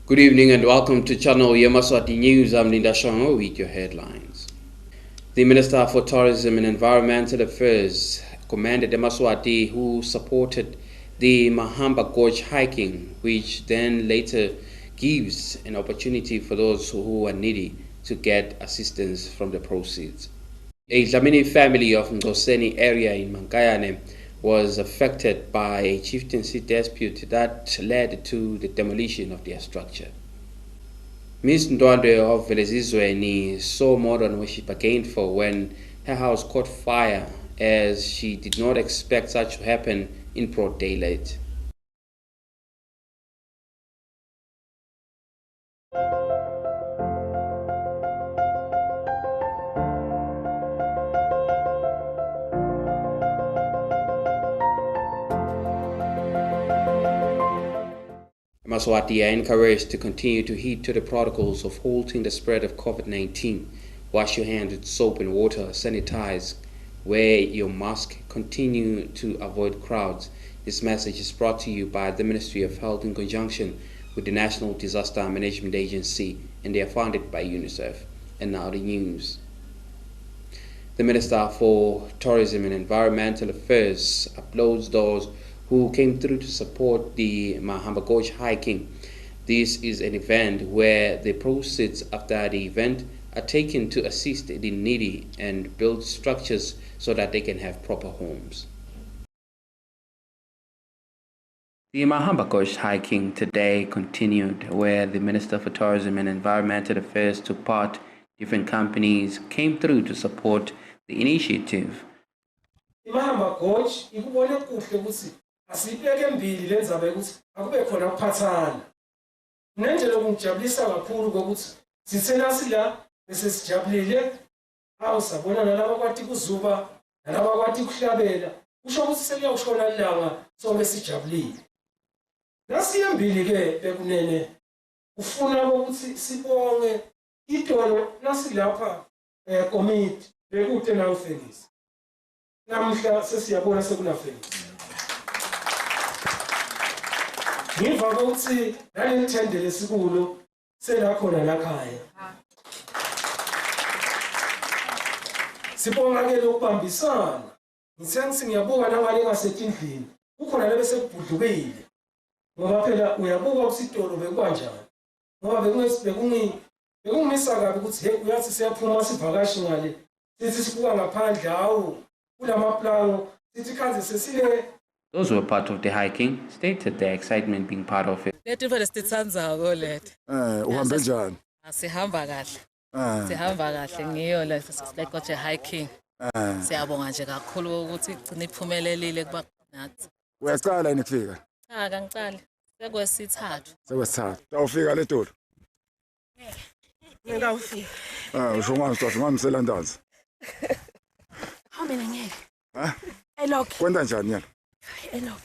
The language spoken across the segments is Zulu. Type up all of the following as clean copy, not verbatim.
Good evening and welcome to Channel Yemaswati News. I'm Linda Shongo with your headlines. The Minister for Tourism and Environmental Affairs commended Yemaswati, who supported the Mahamba Gorge hiking, which then later gives an opportunity for those who are needy to get assistance from the proceeds. A Dlamini family of Ngoseni area in Mankayane was affected by a chieftaincy dispute that led to the demolition of their structure. Ms. Ndwandwe of ESWATINI saw more than what she bargained for when her house caught fire, as she did not expect such to happen in broad daylight. Yemaswati are encouraged to continue to heed to the protocols of halting the spread of COVID-19. Wash your hands with soap and water, sanitize, wear your mask, continue to avoid crowds. This message is brought to you by the Ministry of Health in conjunction with the National Disaster Management Agency, and they are funded by UNICEF. And now the news. The Minister for Tourism and Environmental Affairs applauds those who came through to support the Mahamba Gorge hiking. This is an event where the proceeds after the event are taken to assist the needy and build structures so that they can have proper homes. The Mahamba Gorge hiking today continued, where the Minister for Tourism and Environmental Affairs took part. Different companies came through to support the initiative. Mahamba Gorge ikubone kuhle ukuthi asibeke mbili lenzaba ukuthi akube khona ukuphathana. Nendlela okungijabulisa kakhulu ukuthi sithena sila bese sijabulile awusabona nalabo kwathi kuzuba nalabo kwathi kuhlabela kusho ukuthi seliyawushona ilanga sonke sijabulile. Nasiyembili ke bekunene ufuna ukuthi sibonge idolo nasilapha committee bekude nawo Felix. Namhla sesiyabona sekuna Felix. Ngiva ukuthi nalithende lesikulu selakhona lakhaya. Sibonga ke lokubambisana. Ngithengi ngiyabuka nangale ngasetindlini. Kukhona lebe sekubhudukile. Ngoba phela uyabuka usitolo bekwanjani. Ngoba bekungimisa kabi ukuthi hey uyathi siyaphuma sivakashi ngale. Sithi sibuka ngaphandle awu kulamaplango sithi khanze sesile. Those who were part of the hiking stated their excitement being part of it. Uhambe njani? Sihamba kahle. Sihamba kahle ngiyo la sesiqoqe hiking. Siyabonga nje kakhulu ukuthi igcina iphumelelile kuba nathi. Uyaqala yini kufika? Cha ngicala. Sekwesithathu. Sekwesithathu. Awufika le tolo? Ngingawufika. Usho ngamisela ndanzi. Mina ngeke. Elok. Kwenda njani yana? Elok.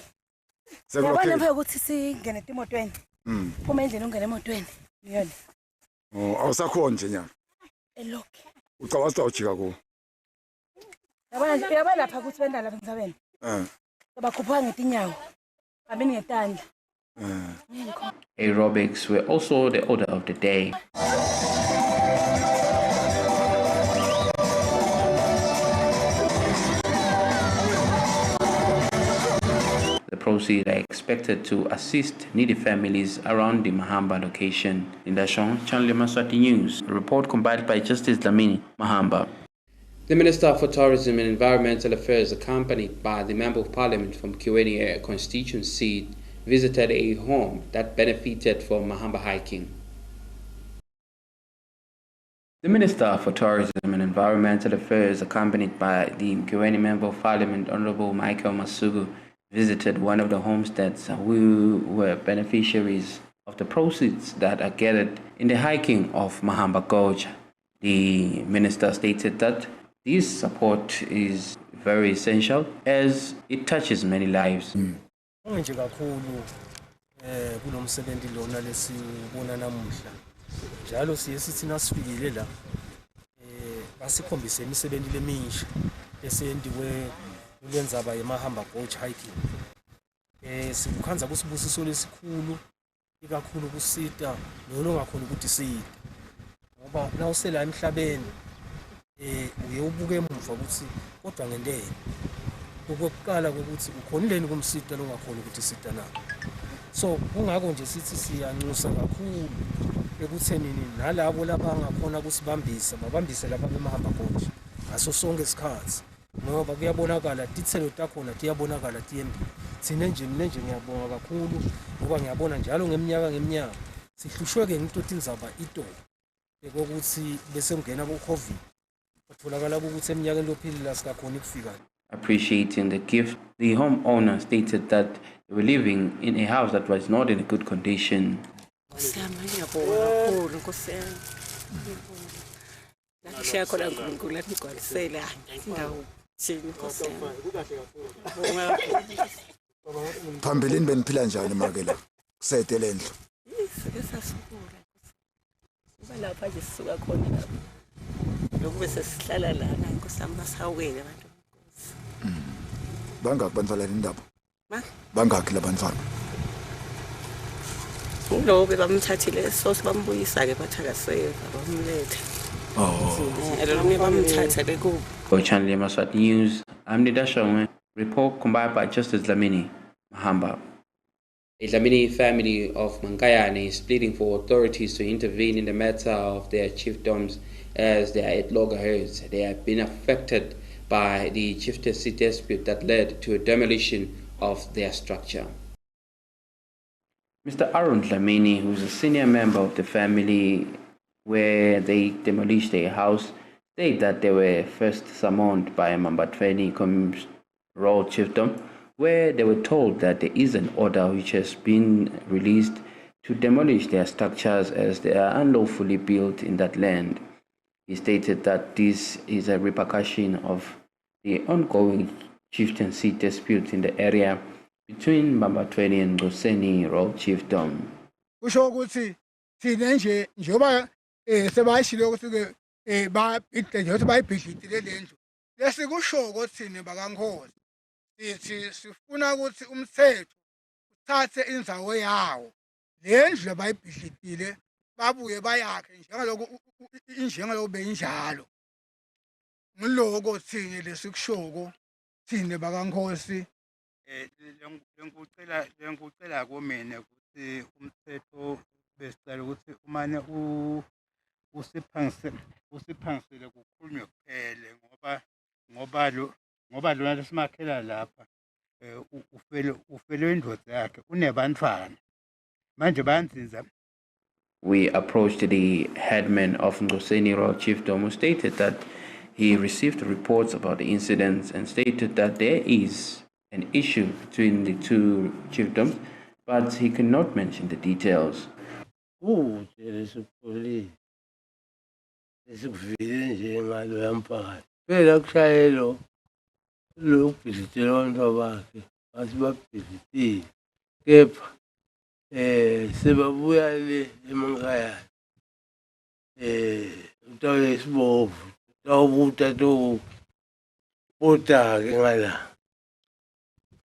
Sekulokhe phela ukuthi singene emotweni. Phuma endlini ungene emotweni. Ngiyona. Awusakhona nje nyana. Elok. Ucabasa ujika ko. Yabona lapha ukuthi benda lapha ngisabena. Bakhupha ngetinyawo. Abini ngetandla. Aerobics were also the order of the day. The proceeds are expected to assist needy families around the Mahamba location. In Dashon, Channel Yemaswati News, a report compiled by Justice Dlamini, Mahamba. The Minister for Tourism and Environmental Affairs, accompanied by the Member of Parliament from Kiweni constituency, visited a home that benefited from Mahamba hiking. The Minister for Tourism and Environmental Affairs, accompanied by the Kiweni Member of Parliament, Honorable Michael Masugu, visited one of the homesteads who were beneficiaries of the proceeds that are gathered in the hiking of Mahamba Gorge. The minister stated that this support is very essential as it touches many lives. Kulomsebenzi lona lesibona namuhla njalo sithi nasifikile la basikhombise imisebenzi lemisha esendiwe kulenzaba yeMahamba Gorge hiking. Sikukhanza kusibusiso lesikhulu ikakhulu kusita noma ungakhona ukuthi sida ngoba nawusela emhlabeni uye ubuke emuva ukuthi kodwa ngendele okokuqala ukuthi ukhonileni kumsita longakhona ukuthi sida na so kungakho nje sithi siyanxusa kakhulu ekuthenini nalabo labangakhona kusibambisa babambise laba bemahamba konje ngaso sonke isikhathi ngoba kuyabonakala tithelo takhona tiyabonakala tiyembili thina nje mina nje ngiyabonga kakhulu ngoba ngiyabona njalo ngeminyaka sihlushweke ngento tinzaba ito ekokuthi bese ungena ku-COVID kutholakala ukuthi eminyakeni lophilile sikakhona ukufika. Appreciating the gift, the homeowner stated that they were living in a house that was not in a good condition. Phambilini beniphila njani makela kusete lendlu lapha nje sisuka khona lapha lokhu bese sihlala lana inkosami basawele abantu bangaki bantwana indaba ma bangaki labantwana lo bamthathile so sibambuyisa ke bathakaseka bamlethe elolunye bamthatha beku For Channel Yemaswati News, I'm Nidashongwe. Report compiled by Justice Dlamini, Mahamba. The Dlamini family of Mankayane is pleading for authorities to intervene in the matter of their chiefdoms as they are at loggerheads. They have been affected by the chieftaincy dispute that led to a demolition of their structure. Mr. Arun Dlamini, who is a senior member of the family where they demolished their house, stated that they were first summoned by Mambatweni Royal Chiefdom, where they were told that there is an order which has been released to demolish their structures as they are unlawfully built in that land. He stated that this is a repercussion of the ongoing chieftaincy dispute in the area between Mambatweni and Ngoseni Royal Chiefdom. Kusho ukuthi thina nje njoba sebayishilo ukuthi ba nje bayibhidlitile lendlu lesi kusho ukuthi thina bakaNkosi sithi sifuna ukuthi umthetho uthathe indzawo yawo lendlu abayibhidlitile babuye bayakhe njengaloko beyinjalo ngiloko thina lesikushoko thina bakaNkosi lenkucela kumina ukuthi umthetho besicela ukuthi umane usiphangisele kukhulunywe kuphele ngoba lona lesimakhela lapha ufele indoda yakhe unebantwana manje banzinza. We approached the headman of Ngoseni Royal Chiefdom, who stated that he received reports about the incidents and stated that there is an issue between the two chiefdoms, but he cannot mention the details. Sebabuya le emakhaya utawule sibovu tawubuta to buta ke ngala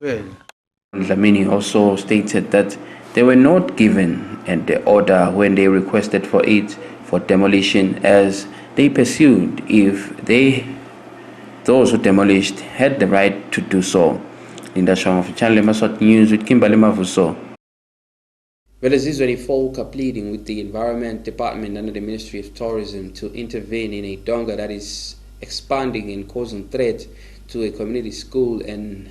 phela. Dlamini also stated that they were not given the order when they requested for it for demolition, as they pursued if those who demolished had the right to do so. Linda Shong of Channel Yemaswati News with Kimberly Mavuso. ESWATINI folk are pleading with the Environment Department under the Ministry of Tourism to intervene in a donga that is expanding and causing threat to a community school and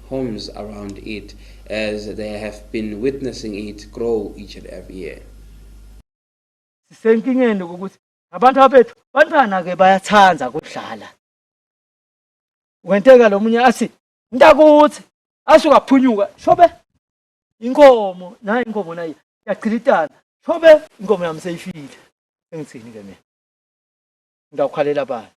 homes around it, as they have been witnessing it grow each and every year. Sisenkingeni ukuthi abantu abethu bantwana ke bayathanda ukudlala. Wenteka lo munye athi ntakuthi asuka phunyuka shobe inkomo nayi inkomo nayi yachilitana shobe inkomo yami seyifile engithini ke mina ngakhalela bani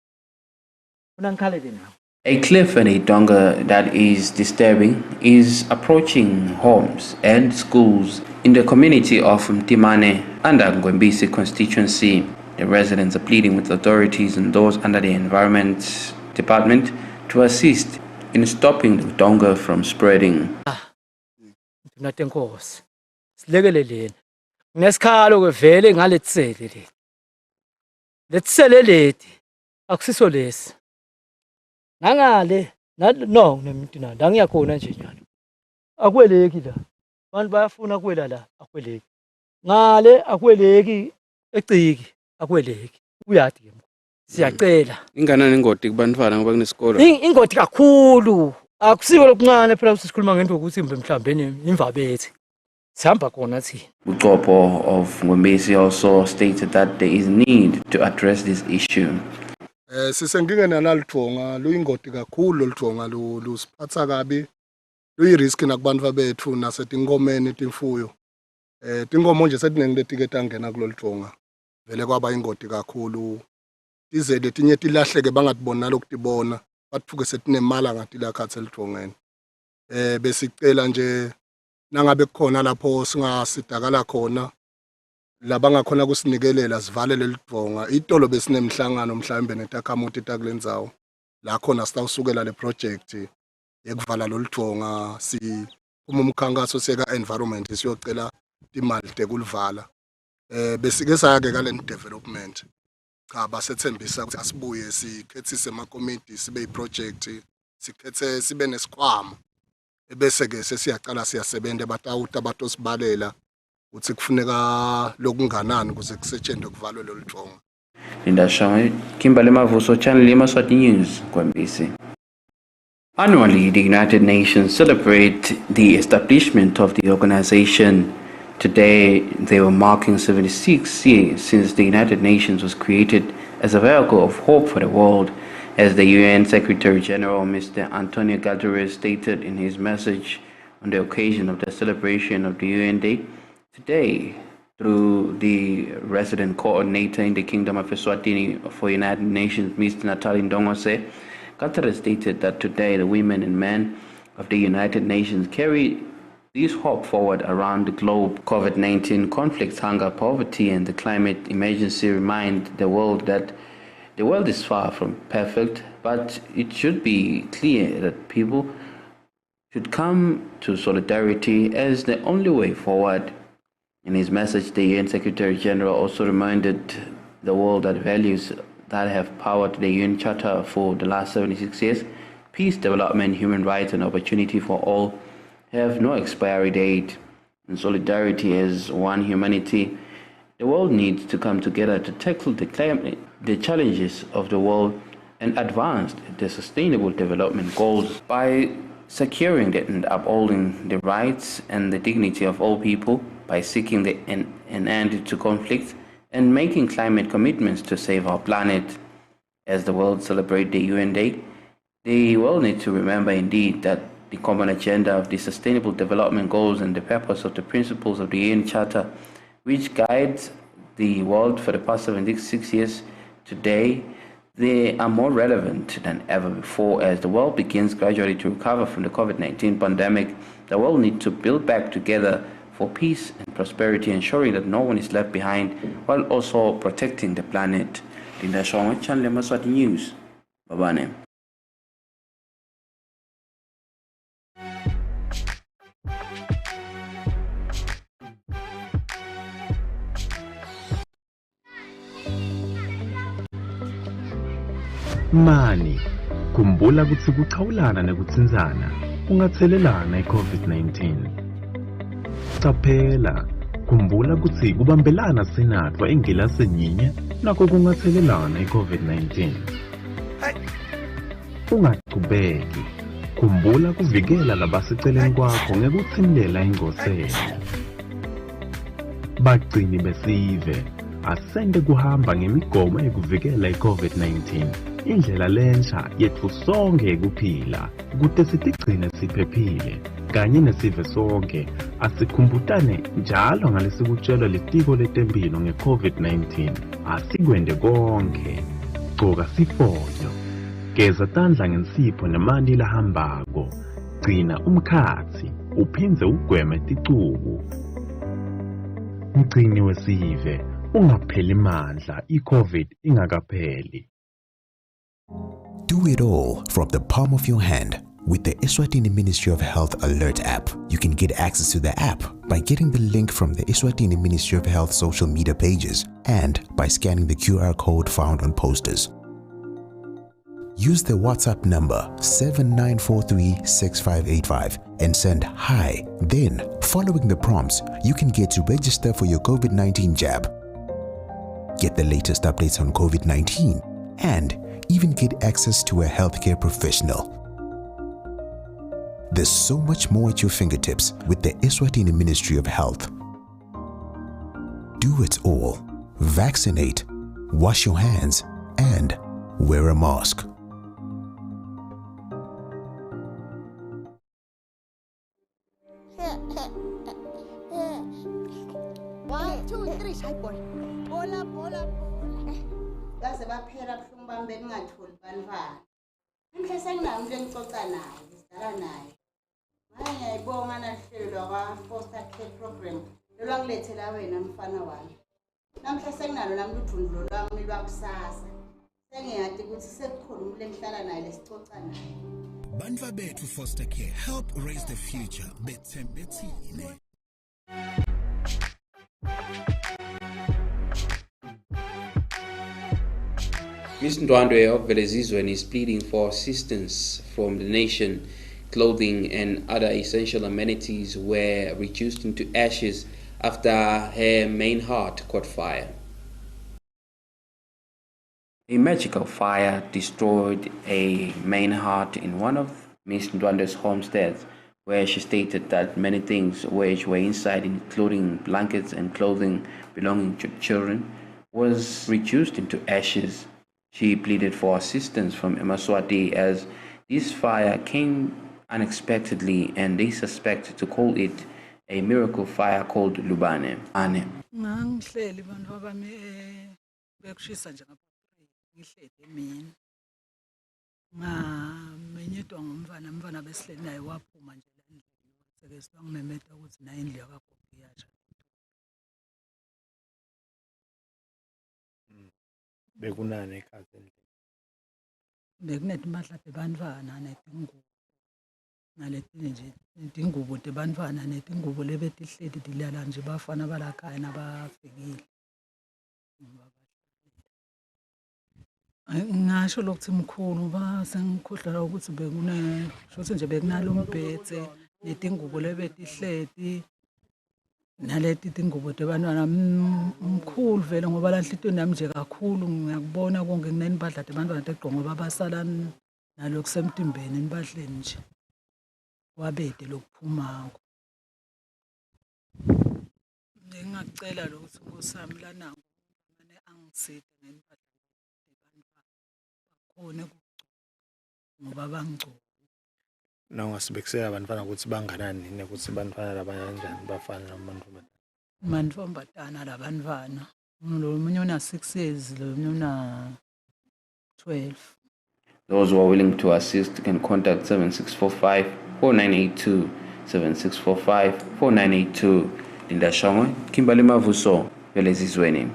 unangikhalele nawe. A cliff and a donga that is disturbing is approaching homes and schools in the community of Mtimane under Ngwembisi constituency. The residents are pleading with authorities and those under the Environment Department to assist in stopping the donga from spreading. Natenkosi silekeleleni Nesikhalo ke vele ngaletsele leli. Letsele leti akusiso lesi. Nangale no nemntina la ngiyakhona nje nyalo. Akweleki la. Abantu bayafuna kwela la akweleki. Ngale akweleki eciki akweleki. Uyadi ke. Siyacela. Inganani ingoti kubantwana ngoba kunesikolo? Ingoti kakhulu. Akusiko lokuncane phela sikhuluma ngento ukuthi mhlambe imvabethi. Sihamba khona thina. Uqopho of Ngwembesi also stated that there is need to address this issue. Sisengike nalithonga luyingoti kakhulu lolithonga lusiphatha kabi. Luyirisk nakubantu bethu nasetinkomeni timfuyo. Tinkomo nje setinenge letiketa ngena kulolithonga. Vele kwaba ingoti kakhulu. Ize letinye tilahleke bangatibona lokutibona. Bathuke setinemala ngathi la khathe lithongeni. Besicela nje nangabe kukhona lapho singasidakala khona labangakhona kusinikelela sivale lelithonga. Itolo besinemhlangano mhlawumbe netakhamuti takulendzawo. La khona sitawusukela le project yekuvala lolithonga si umkhankaso seka environment siyocela imali tekulivala. Besike sayake kale development. Cha basethembisa ukuthi asibuye sikhethise amakomiti sibe iproject sikhethe sibe nesikhwama ebese ke sesiyaqala siyasebenza batawuta batosibalela uthi kufuneka lokunganani ukuze kusetshenzwe kuvalwe lolithonga. Linda Shaw, Kimberley Mavuso, Channel Yemaswati News, Ngwembesi. Annually, the United Nations celebrate the establishment of the organization. Today, they were marking 76 years since the United Nations was created as a vehicle of hope for the world, as the UN Secretary General Mr. Antonio Guterres stated in his message on the occasion of the celebration of the UN Day. Today, through the resident coordinator in the Kingdom of Eswatini for United Nations, Mr. Natali Ndongose, Guterres stated that today the women and men of the United Nations carry this hope forward around the globe. COVID-19 conflicts, hunger, poverty, and the climate emergency remind the world that the world is far from perfect, but it should be clear that people should come to solidarity as the only way forward. In his message, the UN Secretary General also reminded the world that values that have powered the UN Charter for the last 76 years, peace, development, human rights, and opportunity for all, have no expiry date. And solidarity as one humanity, the world needs to come together to tackle the challenges of the world and advance the sustainable development goals by securing and upholding the rights and the dignity of all people, by seeking an end to conflict and making climate commitments to save our planet. As the world celebrates the UN Day, the world needs to remember indeed that the common agenda of the Sustainable Development Goals and the purpose of the principles of the UN Charter, which guides the world for the past 76 years, today they are more relevant than ever before. As the world begins gradually to recover from the COVID-19 pandemic, the world needs to build back together for peace and prosperity, ensuring that no one is left behind, while also protecting the planet. Linda Shaw, Channel Yemaswati News. Bye-bye. Mani, khumbula ukuthi kuxhawulana nekutsinzana kungathelelana i-COVID-19. Qaphela, khumbula ukuthi kubambelana sinatwa engilasini yinye nakho kungathelelana i-COVID-19. Ungaqhubeki, khumbula kuvikela labaseceleni kwakho ngekuthimulela ingoselo. Bagcini besive, asende kuhamba ngemigomo ekuvikela i-COVID-19. Indlela lensha yethu sonke ukuphila kude sitigcine siphephile kanye nesive sonke asikhumbutane njalo ngalesikutshelwa litiko letempilo nge-COVID-19. Asikwende konke, gcoka sifonyo, geza tandla ngensipho nemanti lahambako, gcina umkhathi uphindze ugweme ticubu. Mgcini wesive, ungapheli mandla i-COVID ingakapheli. Do it all from the palm of your hand With the Eswatini Ministry of Health Alert app, you can get access to the app by getting the link from the Eswatini Ministry of Health social media pages and by scanning the QR code found on posters. Use the WhatsApp number 79436585 and send hi. Then, following the prompts, you can get to register for your COVID-19 jab. Get the latest updates on COVID-19 and even get access to a healthcare professional. There's so much more at your fingertips with the Eswatini Ministry of Health. Do it all. Vaccinate, wash your hands, and wear a mask. One, two, three, side boy. Bola, bola, bola. Baze baphela buhlungu bami bengingatholi banibani. Mhle senginami lengixoxa naye, ngisidala naye. Manje ngiyayibonga nahlelo lwaka-foster care program. Lolwangilethela wena mfana wami. Namhla senginalo nami uthundulo lwami lwakusasa. Sengiyazi ukuthi sekukhona umuntu engihlala naye lesixoxa naye. Bantwa bethu foster care help raise the future. Bethembethine. Ms. Ndwandwe of Velezizweni is pleading for assistance from the nation. Clothing and other essential amenities were reduced into ashes after her main heart caught fire. A magical fire destroyed a main heart in one of Ms. Ndwandwe's homesteads, where she stated that many things which were inside, including blankets and clothing belonging to children, was reduced into ashes. She pleaded for assistance from Yemaswati as this fire came unexpectedly and they suspect to call it a miracle fire called Lubane. Ngihleli bantu abami bekushisa nje ngihleli mina ngamenyedwa ngumfana besileni naye waphuma nje la endlini seke sibangimemeta ukuthi naye indlu yakagogo yasha. Bekunani ekhaya endlini? Bekunezimpahla zebantwana nezingubo. Nalethini nje izingubo zebantwana nezingubo lebetihleli dilala nje bafana balakhaya nabafikile. Ngisho lokuthi mkhulu basengikhohlala ukuthi bekune shothi nje bekunalo umbhetse nezingubo lebetihleti naleti tingubo tebantwana mkhulu vele ngoba la nhlitweni nami nje kakhulu ngiyakubona konke kunenimpahla tebantwana tegqongo babasala nalokusemtimbeni enibahleni nje wabede lokuphumako. Ngingacela lokuthi ngosami lana angiside ngenimpahla tebantwana bakhona ngoba bangcono. Nawasibekisela abantwana ukuthi banganani ukuthi abantwana labanye kanjani bafana namantombazana. Mantombazana labantwana. Lo munye una 6 years, lo munye una 12. Those who are willing to assist can contact 7645-4982, 7645-4982. Linda Shangwe, Kimberly Mavuso, Velezizweni.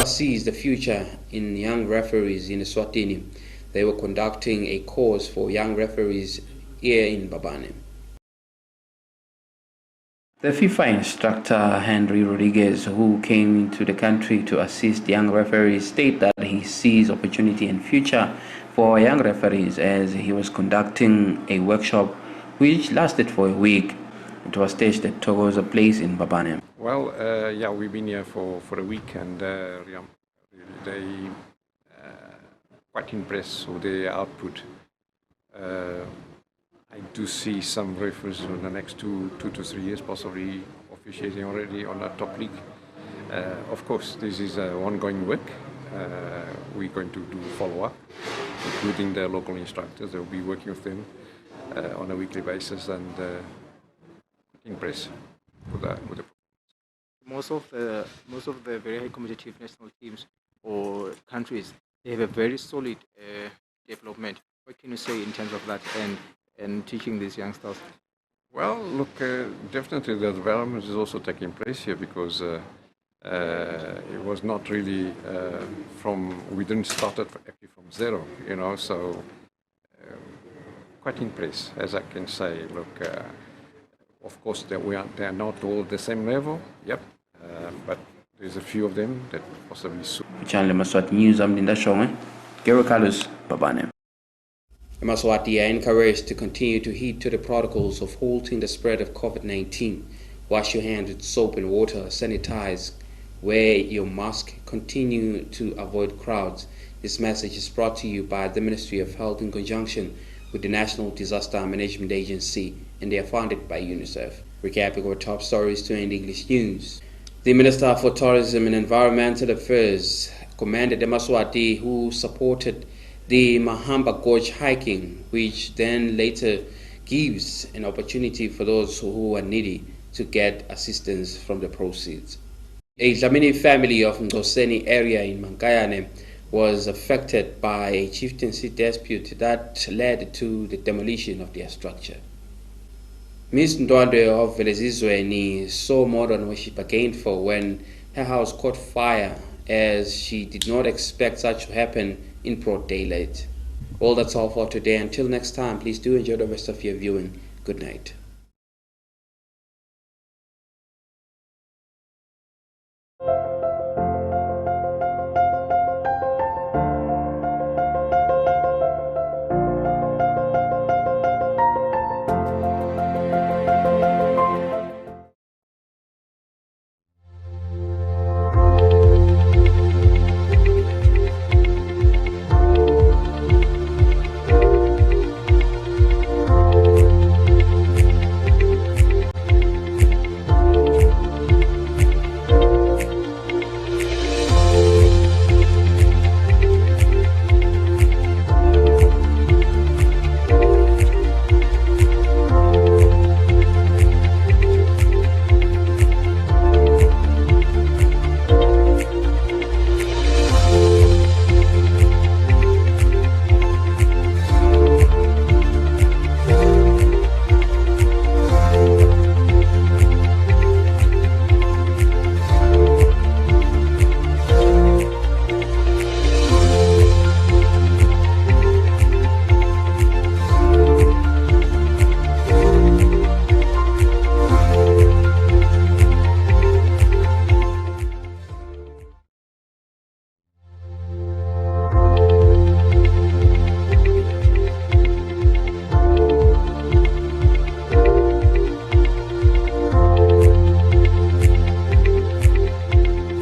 Sees the future in young referees in Eswatini. They were conducting a course for young referees here in Babane. The FIFA instructor Henry Rodriguez, who came into the country to assist young referees, stated that he sees opportunity and future for young referees as he was conducting a workshop which lasted for a week. It was staged at Togo's place in Babane. Well, yeah, we've been here for a week and they quite impressed with the output. I do see some referees in the next two to 3 years possibly officiating already on a top league. Of course, this is ongoing work. We're going to do follow-up, including the local instructors. They'll be working with them on a weekly basis and impressed with the most of the very high competitive national teams or countries, they have a very solid development. What can you say in terms of that and teaching these youngsters? Well, look, definitely the development is also taking place here because it was not really we didn't start it actually from zero, so quite impressed, as I can say. Look, of course, they are not all at the same level, yep, but there's a few of them that possibly soon. Channel Yemaswati News, I'm Linda Shong. Gero Carlos, Babane. Yemaswati are encouraged to continue to heed to the protocols of halting the spread of COVID-19. Wash your hands with soap and water, sanitize, wear your mask, continue to avoid crowds. This message is brought to you by the Ministry of Health in conjunction with the National Disaster Management Agency, and they are funded by UNICEF. Recapping our top stories to end English news. The Minister for Tourism and Environmental Affairs commended Yemaswati, who supported the Mahamba Gorge hiking, which then later gives an opportunity for those who are needy to get assistance from the proceeds. A Dlamini family of Ngoseni area in Mankayane was affected by a chieftaincy dispute that led to the demolition of their structure. Ms. Ndwandwe of Velezizweni saw more than what she bargained for when her house caught fire, as she did not expect such to happen in broad daylight. Well, that's all for today. Until next time, please do enjoy the rest of your viewing. Good night.